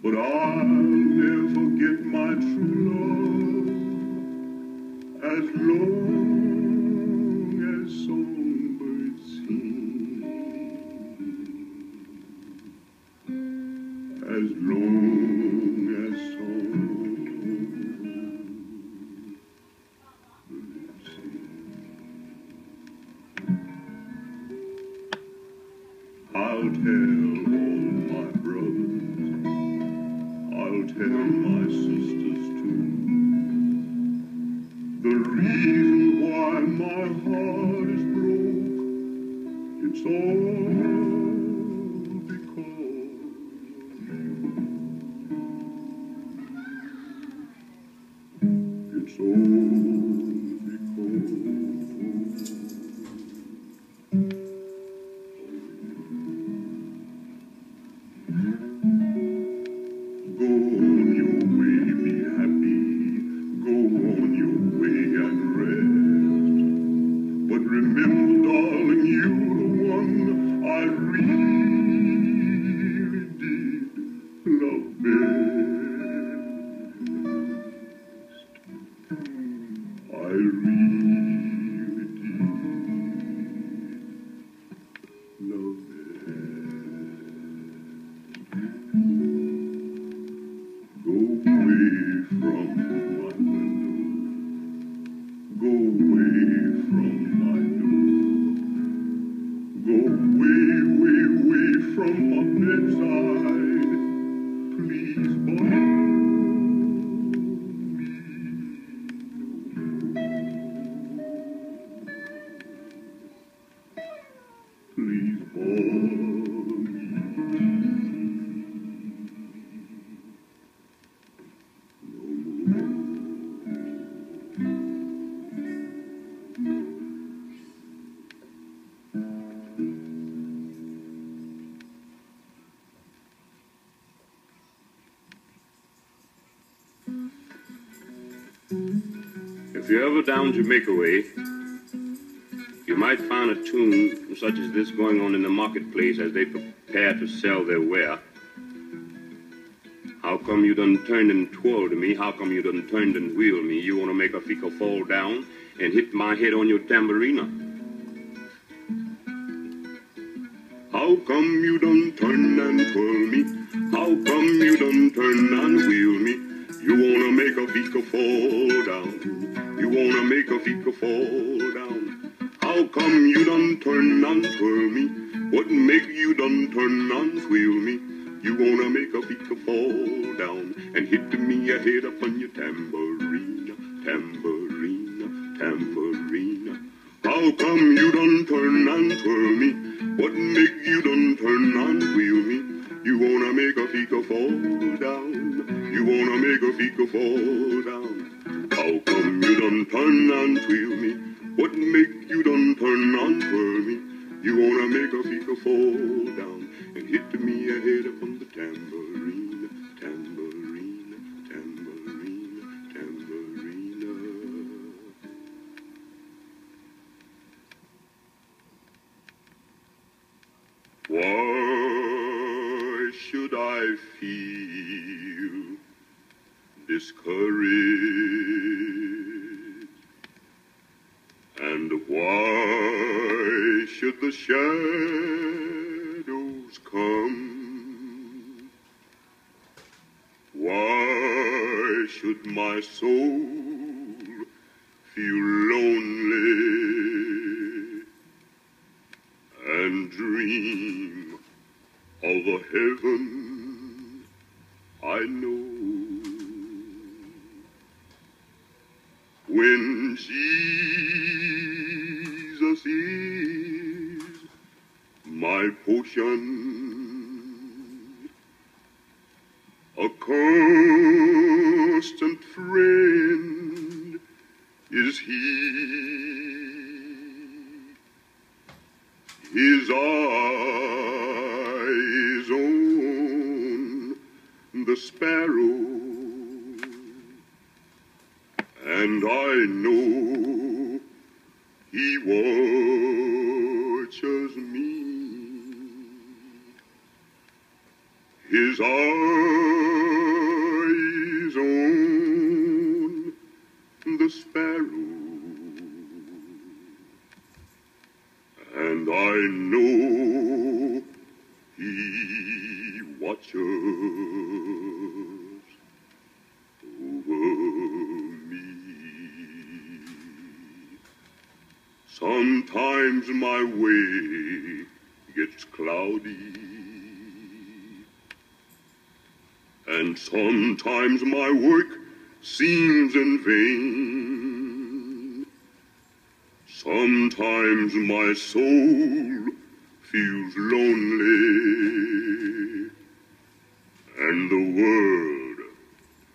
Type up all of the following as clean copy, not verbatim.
but I'll never forget my true love as long as songbirds sing, as long as songbirds sing. I'll tell all my brothers, I'll tell my sisters too, the reason why my heart is broke. It's all because of you. It's all because of you. Go on your way, be happy. Go on your way and rest. But remember, darling, you're the one I really did love best. I really did love best. Go away from my window. Go away from my door. Go away, way, way from my bedside. Please bother me no more. Please bother me. If you're ever down Jamaica way, you might find a tune such as this going on in the marketplace as they prepare to sell their ware. How come you done turned and twirled me? How come you done turned and wheeled me? You want to make a fecal fall down and hit my head on your tambourina? How come you done turn and twirl me? How come you done turn and wheel me? You wanna make a fecal fall down. You wanna make a fecal fall down. How come you done turn and twirl me? What make you done turn and wheel me? You wanna make a fecal fall down and hit me a head upon your tambourina, tambourina, tambourina. How come you done turn and twirl me? What make you done turn and wheel me? You wanna make a fecal fall down. You wanna make a fecal fall down. How come you done turn and wheel me? What make you done turn and twirl me? You wanna make a fecal fall down and hit me a head upon the tambourina, tambourina, tambourina, tambourina. Why should I feel discouraged? And why should the shadows come? Why should my soul feel lonely and dream of a heaven I know? When Jesus is my portion, a constant friend is He. His eyes on the sparrow, and I know He watches me. His eyes know He watches over me. Sometimes my way gets cloudy, and sometimes my work seems in vain. Sometimes my soul feels lonely, and the world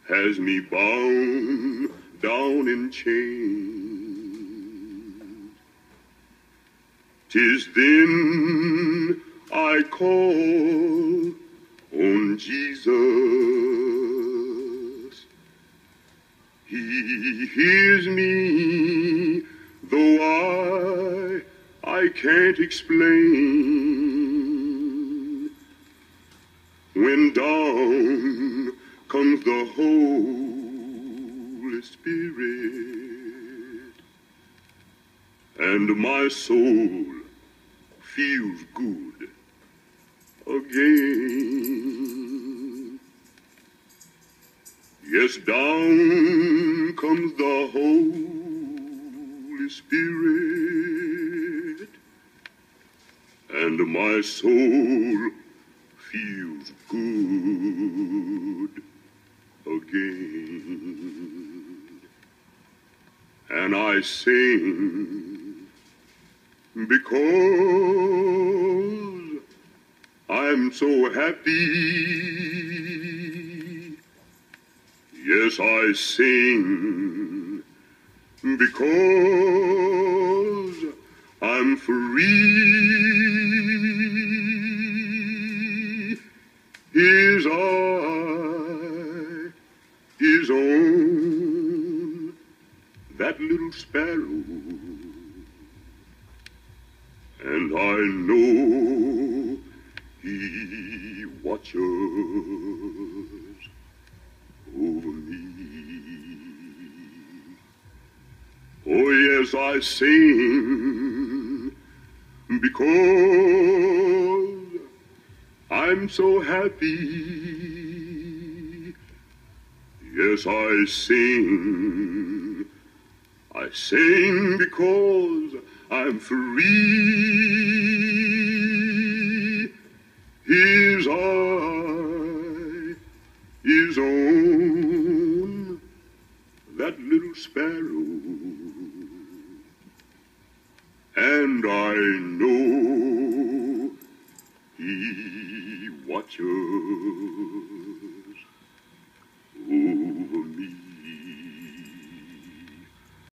has me bound down in chains. 'Tis then I call on Jesus. He hears me, though I can't explain. When down comes the Holy Spirit, and my soul feels good again. Yes, down comes the Holy Spirit, and my soul feels good again. And I sing because I'm so happy. Yes, I sing because I'm free. His eye is on that little sparrow, and I know He watches over me. Oh yes, I sing because I'm so happy. Yes, I sing because I'm free. His eye is on that little sparrow, and I know He watches